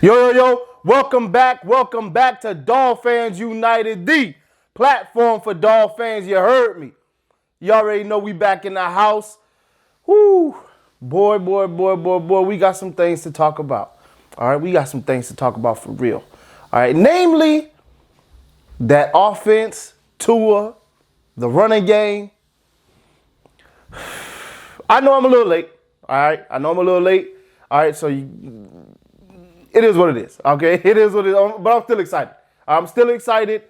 Yo. Welcome back to Dolphins United, the platform for Dolphins. You heard me. You already know we back in the house. Whoo. Boy, we got some things to talk about. All right, we got some things to talk about for real. All right, namely that offense, Tua, the running game. I know I'm a little late. All right, All right, so it is what it is, okay? It is what it is, but I'm still excited. I'm still excited,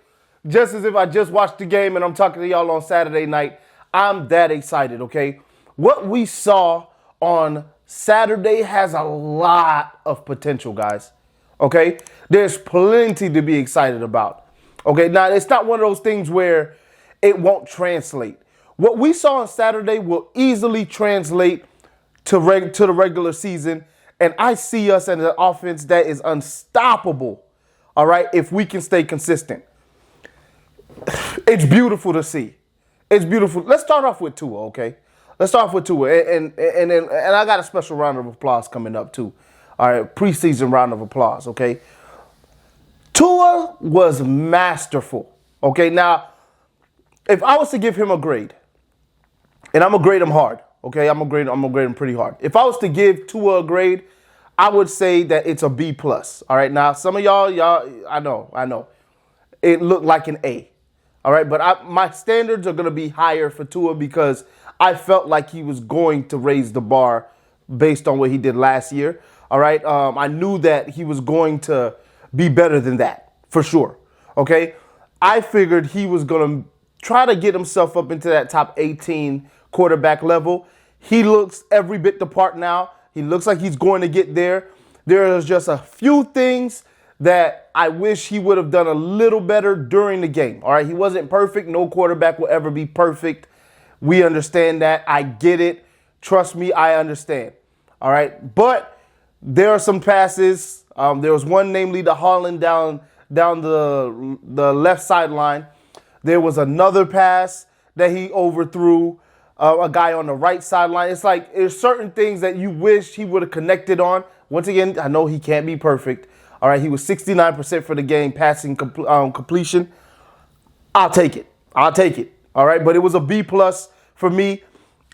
just as if I just watched the game and I'm talking to y'all on Saturday night. I'm that excited, okay? What we saw on Saturday has a lot of potential, guys, okay? There's plenty to be excited about, okay? Now, it's not one of those things where it won't translate. What we saw on Saturday will easily translate to the regular season. And I see us in an offense that is unstoppable, all right, if we can stay consistent. It's beautiful to see. It's beautiful. Let's start off with Tua, okay? Let's start off with Tua. And I got a special round of applause coming up, too. All right, preseason round of applause, okay? Tua was masterful, okay? Now, if I was to give him a grade, and I'm going to grade him hard, okay? I'm gonna grade him pretty hard. If I was to give Tua a grade, I would say that it's a B+. All right, now some of y'all, I know, it looked like an A. All right, but my standards are gonna be higher for Tua because I felt like he was going to raise the bar based on what he did last year. All right, I knew that he was going to be better than that for sure. Okay, I figured he was gonna try to get himself up into that top 18 quarterback level. He looks every bit the part now. He looks like he's going to get there. There's just a few things that I wish he would have done a little better during the game. All right, he wasn't perfect. No quarterback will ever be perfect. We understand that. I get it. Trust me, I understand. All right, but there are some passes. There was one, namely the Holland down the left sideline. There was another pass that he overthrew. A guy on the right sideline. It's like there's certain things that you wish he would have connected on. Once again, I know he can't be perfect. All right, he was 69% for the game passing completion. I'll take it. All right, but it was a B+ for me.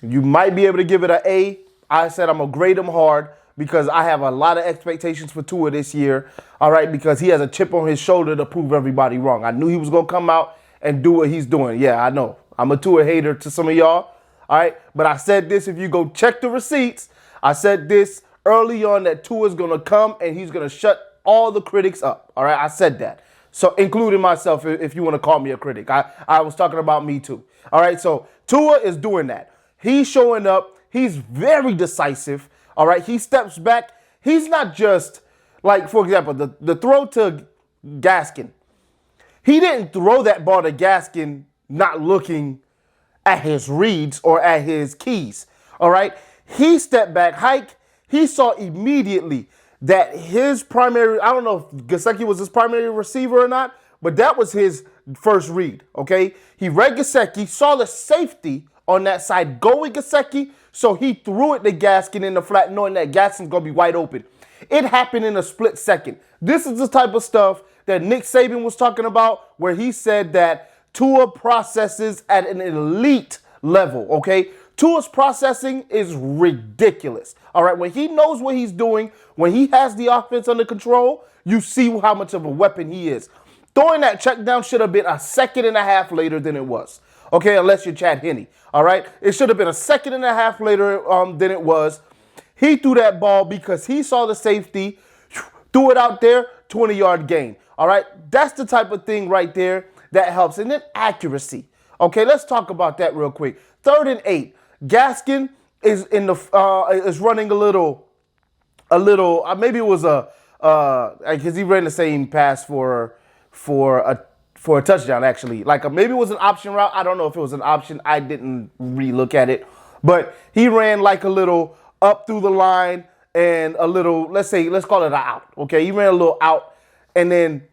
You might be able to give it an A. I said I'm going to grade him hard because I have a lot of expectations for Tua this year. All right, because he has a chip on his shoulder to prove everybody wrong. I knew he was going to come out and do what he's doing. Yeah, I know. I'm a Tua hater to some of y'all. All right, but I said this, if you go check the receipts, I said this early on that Tua's going to come and he's going to shut all the critics up. All right, I said that. So including myself, if you want to call me a critic. I was talking about me too. All right, so Tua is doing that. He's showing up. He's very decisive. All right, he steps back. He's not just, like, for example, the throw to Gaskin. He didn't throw that ball to Gaskin not looking at his reads or at his keys. All right. He stepped back, hike. He saw immediately that his primary, I don't know if Gesicki was his primary receiver or not, but that was his first read. Okay. He read Gesicki, saw the safety on that side go with Gesicki, so he threw it to Gaskin in the flat, knowing that Gaskin's going to be wide open. It happened in a split second. This is the type of stuff that Nick Saban was talking about, where he said that Tua processes at an elite level, okay? Tua's processing is ridiculous, all right? When he knows what he's doing, when he has the offense under control, you see how much of a weapon he is. Throwing that check down should have been a second and a half later than it was, okay? Unless you're Chad Henne, all right? It should have been a second and a half later than it was. He threw that ball because he saw the safety, threw it out there, 20-yard gain, all right? That's the type of thing right there that helps. And then accuracy. Okay, let's talk about that real quick. 3rd and 8. Gaskin is is running a little. Maybe it was because he ran the same pass for a touchdown actually. Maybe it was an option route. I don't know if it was an option. I didn't re-look at it, but he ran like a little up through the line and a little. Let's call it an out. Okay, he ran a little out, and then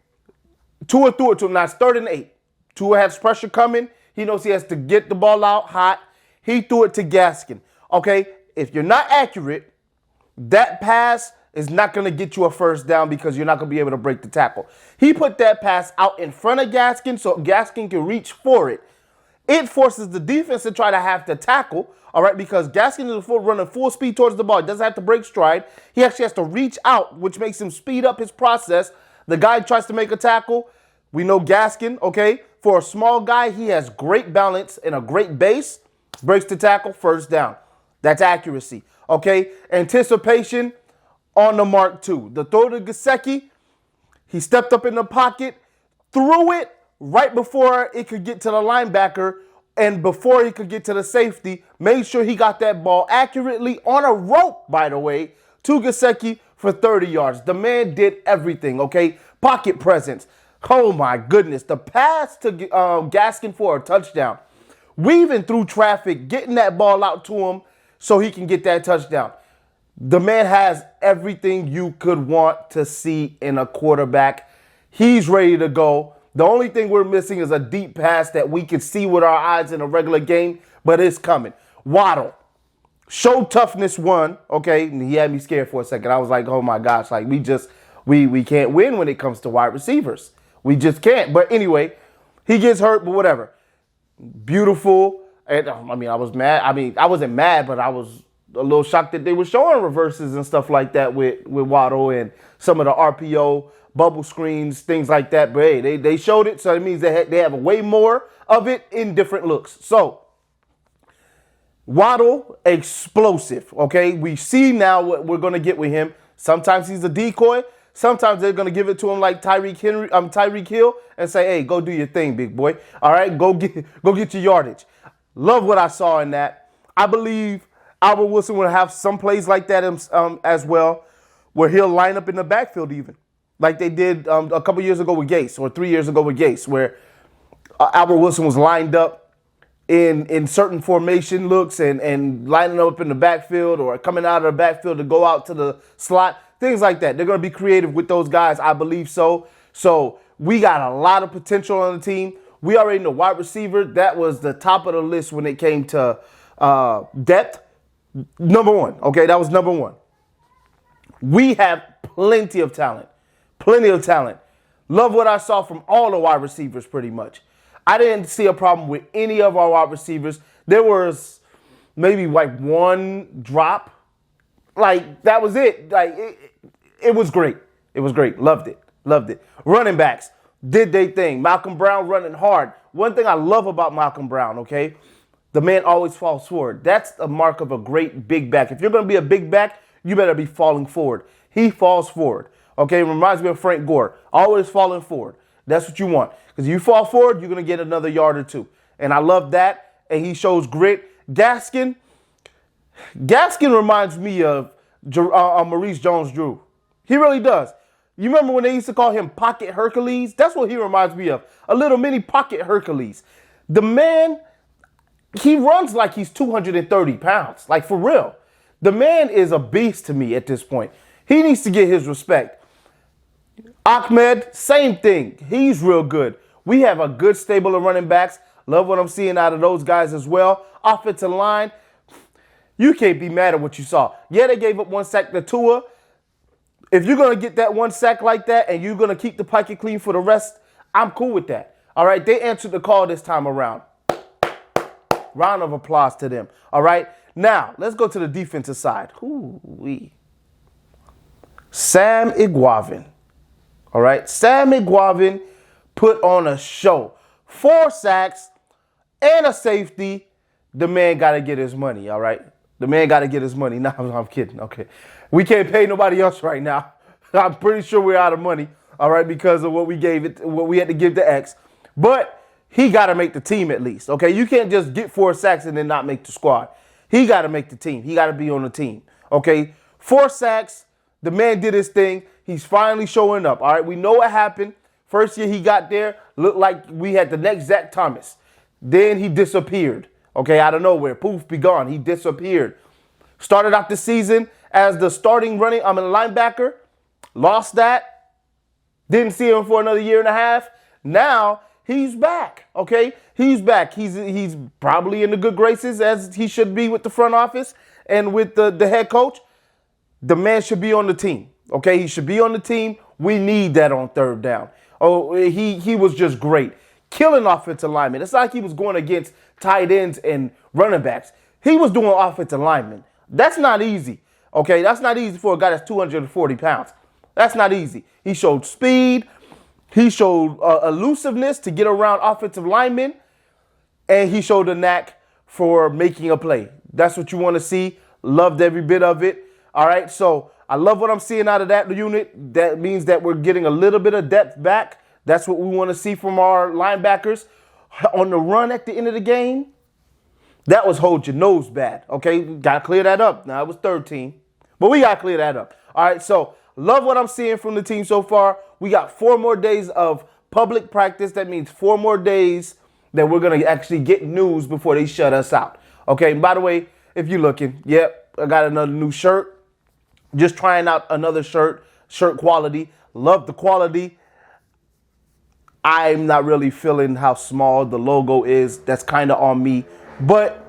Tua threw it to him. Now it's 3rd and 8. Tua has pressure coming. He knows he has to get the ball out hot. He threw it to Gaskin. Okay, if you're not accurate, that pass is not going to get you a first down because you're not going to be able to break the tackle. He put that pass out in front of Gaskin so Gaskin can reach for it. It forces the defense to try to have to tackle, all right, because Gaskin is running full speed towards the ball. He doesn't have to break stride. He actually has to reach out, which makes him speed up his process. The guy tries to make a tackle. We know Gaskin, okay, for a small guy, he has great balance and a great base. Breaks the tackle, first down. That's accuracy, okay? Anticipation on the mark, too. The throw to Gesicki, he stepped up in the pocket, threw it right before it could get to the linebacker and before he could get to the safety, made sure he got that ball accurately on a rope, by the way, to Gesicki for 30 yards. The man did everything, okay? Pocket presence. Oh, my goodness. The pass to Gaskin for a touchdown. Weaving through traffic, getting that ball out to him so he can get that touchdown. The man has everything you could want to see in a quarterback. He's ready to go. The only thing we're missing is a deep pass that we can see with our eyes in a regular game, but it's coming. Waddle. Show toughness one, okay? And he had me scared for a second. I was like, oh my gosh, like we can't win when it comes to wide receivers. We just can't. But anyway, he gets hurt, but whatever. Beautiful. And I was mad. I wasn't mad, but I was a little shocked that they were showing reverses and stuff like that with Waddle and some of the RPO bubble screens, things like that. But hey, they showed it, so it means they have way more of it in different looks. So Waddle, explosive. Okay, we see now what we're gonna get with him. Sometimes he's a decoy. Sometimes they're gonna give it to him like Tyreek Hill, and say, "Hey, go do your thing, big boy. All right, go get your yardage." Love what I saw in that. I believe Albert Wilson will have some plays like that as well, where he'll line up in the backfield even, like they did a couple years ago with Gase, or 3 years ago with Gase, where Albert Wilson was lined up in certain formation looks and lining up in the backfield or coming out of the backfield to go out to the slot, things like that. They're going to be creative with those guys, I believe so. So we got a lot of potential on the team. We already know wide receiver. That was the top of the list when it came to depth. Number one, okay, that was number one. We have plenty of talent. Plenty of talent. Love what I saw from all the wide receivers pretty much. I didn't see a problem with any of our wide receivers. There was maybe like one drop. Like, that was it. Like, it was great. It was great. Loved it. Loved it. Running backs did their thing. Malcolm Brown running hard. One thing I love about Malcolm Brown, okay, the man always falls forward. That's the mark of a great big back. If you're going to be a big back, you better be falling forward. He falls forward. Okay, reminds me of Frank Gore. Always falling forward. That's what you want. Because you fall forward, you're going to get another yard or two. And I love that. And he shows grit. Gaskin reminds me of Maurice Jones-Drew. He really does. You remember when they used to call him Pocket Hercules? That's what he reminds me of. A little mini Pocket Hercules. The man, he runs like he's 230 pounds. Like, for real. The man is a beast to me at this point. He needs to get his respect. Ahmed, same thing. He's real good. We have a good stable of running backs. Love what I'm seeing out of those guys as well. Offensive line, you can't be mad at what you saw. Yeah, they gave up one sack to Tua. If you're going to get that one sack like that and you're going to keep the pocket clean for the rest, I'm cool with that. All right, they answered the call this time around. Round of applause to them. All right, now let's go to the defensive side. Ooh-wee. Sam Iguavin. All right, Sam Iguavin put on a show. 4 sacks and a safety. The man got to get his money, all right? The man got to get his money. No, I'm kidding, okay. We can't pay nobody else right now. I'm pretty sure we're out of money, all right, because of what we had to give to X. But he got to make the team at least, okay? You can't just get 4 sacks and then not make the squad. He got to make the team. He got to be on the team, okay? 4 sacks. The man did his thing. He's finally showing up, all right? We know what happened. First year he got there, looked like we had the next Zach Thomas. Then he disappeared, okay, out of nowhere. Poof, be gone. He disappeared. Started out the season as the starting linebacker. Lost that. Didn't see him for another year and a half. Now he's back, okay? He's back. He's probably in the good graces as he should be with the front office and with the head coach. The man should be on the team. Okay, he should be on the team. We need that on third down. Oh, he was just great. Killing offensive linemen. It's like he was going against tight ends and running backs. He was doing offensive linemen. That's not easy. Okay, that's not easy for a guy that's 240 pounds. That's not easy. He showed speed. He showed elusiveness to get around offensive linemen. And he showed a knack for making a play. That's what you want to see. Loved every bit of it. All right, so I love what I'm seeing out of that unit. That means that we're getting a little bit of depth back. That's what we want to see from our linebackers. On the run at the end of the game, that was hold your nose bad. Okay, got to clear that up. Now, it was third team, but we got to clear that up. All right, so love what I'm seeing from the team so far. We got 4 more days of public practice. That means 4 more days that we're going to actually get news before they shut us out. Okay, and by the way, if you're looking, yep, I got another new shirt. Just trying out another shirt quality. Love the quality. I'm not really feeling how small the logo is. That's kind of on me. But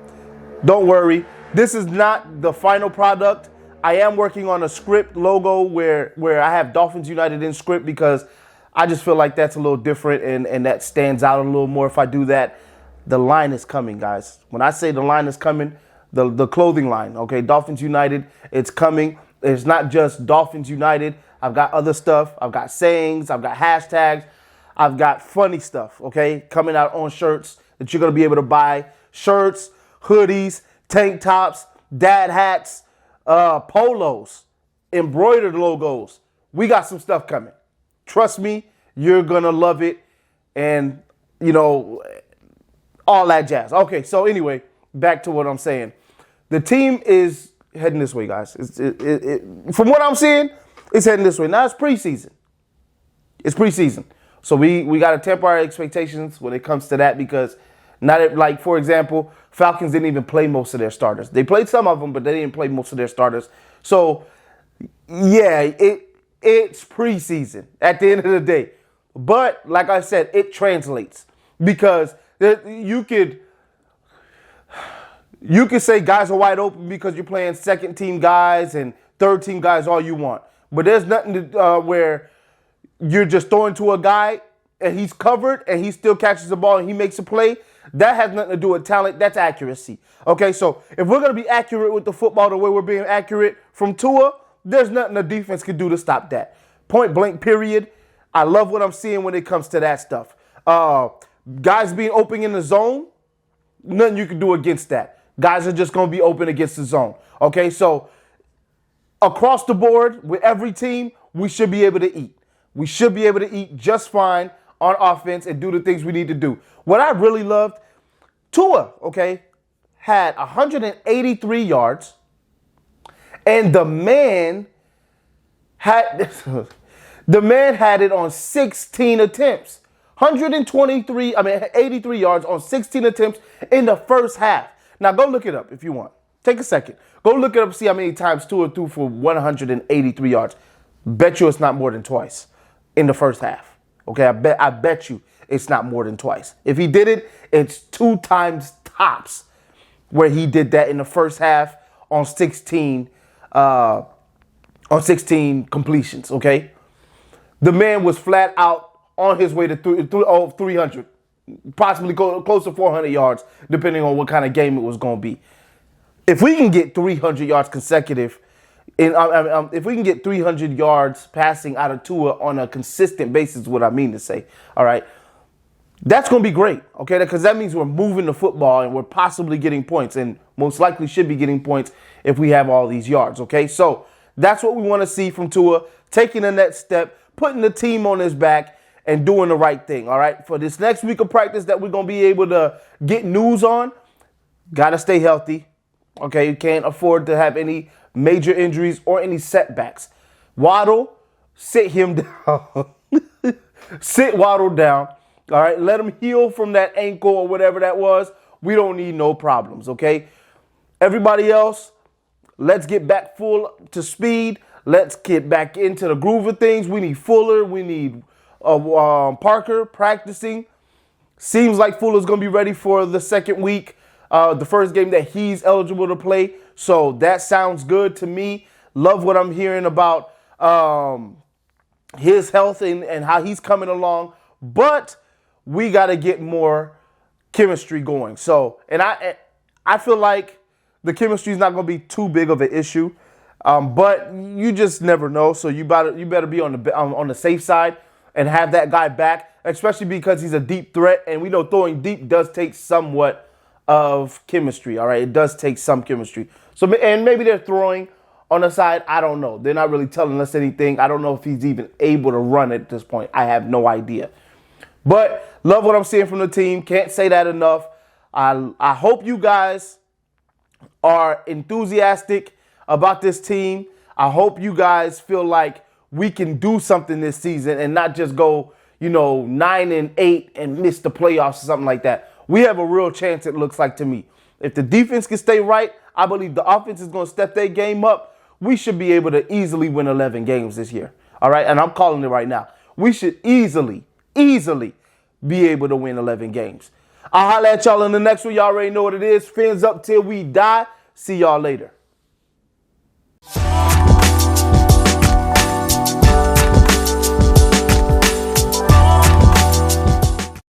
don't worry. This is not the final product. I am working on a script logo where I have Dolphins United in script because I just feel like that's a little different and that stands out a little more if I do that. The line is coming, guys. When I say the line is coming, the clothing line, okay, Dolphins United, it's coming. It's not just Dolphins United. I've got other stuff. I've got sayings. I've got hashtags. I've got funny stuff, okay, coming out on shirts that you're going to be able to buy. Shirts, hoodies, tank tops, dad hats, polos, embroidered logos. We got some stuff coming. Trust me, you're going to love it. And, you know, all that jazz. Okay, so anyway, back to what I'm saying. The team is heading this way, guys. From what I'm seeing, it's heading this way. Now it's preseason. It's preseason. So we got to temper our expectations when it comes to that because like, for example, Falcons didn't even play most of their starters. They played some of them, but they didn't play most of their starters. So, yeah, it's preseason at the end of the day. But, like I said, it translates because you could say guys are wide open because you're playing second-team guys and third-team guys all you want. But there's nothing where you're just throwing to a guy and he's covered and he still catches the ball and he makes a play. That has nothing to do with talent. That's accuracy. Okay, so if we're going to be accurate with the football the way we're being accurate from Tua, there's nothing the defense can do to stop that. Point blank, period. I love what I'm seeing when it comes to that stuff. Guys being open in the zone, nothing you can do against that. Guys are just going to be open against the zone. Okay, so across the board with every team, we should be able to eat. We should be able to eat just fine on offense and do the things we need to do. What I really loved, Tua, okay, had 183 yards, and the man had it on 16 attempts. 83 yards on 16 attempts in the first half. Now, go look it up if you want. Take a second. Go look it up and see how many times Tua threw for 183 yards. Bet you it's not more than twice in the first half. Okay, I bet you it's not more than twice. If he did it, it's 2 times tops where he did that in the first half on 16 completions, okay? The man was flat out on his way to 300, possibly close to 400 yards, depending on what kind of game it was going to be. If we can get 300 yards consecutive, if we can get 300 yards passing out of Tua on a consistent basis, is what I mean to say, all right, that's going to be great, okay, because that means we're moving the football and we're possibly getting points and most likely should be getting points if we have all these yards, okay? So that's what we want to see from Tua, taking the next step, putting the team on his back and doing the right thing, all right? For this next week of practice that we're going to be able to get news on, got to stay healthy, okay? You can't afford to have any major injuries or any setbacks. Waddle, sit him down. Sit Waddle down. All right, let him heal from that ankle or whatever that was. We don't need no problems, okay? Everybody else, let's get back full to speed. Let's get back into the groove of things. We need Fuller. We need Parker practicing. Seems like Fuller's going to be ready for the second week, the first game that he's eligible to play. So that sounds good to me. Love what I'm hearing about his health and how he's coming along. But we got to get more chemistry going. So, and I feel like the chemistry is not going to be too big of an issue. But you just never know. So you better be on the safe side and have that guy back, especially because he's a deep threat. And we know throwing deep does take somewhat of chemistry. All right, it does take some chemistry. So, and maybe they're throwing on the side. I don't know. They're not really telling us anything. I don't know if he's even able to run at this point. I have no idea. But love what I'm seeing from the team. Can't say that enough. I hope you guys are enthusiastic about this team. I hope you guys feel like we can do something this season and not just go, 9-8 and miss the playoffs or something like that. We have a real chance, it looks like to me. If the defense can stay right, I believe the offense is going to step their game up. We should be able to easily win 11 games this year. All right, and I'm calling it right now. We should easily be able to win 11 games. I'll holler at y'all in the next one. Y'all already know what it is. Fins up till we die. See y'all later.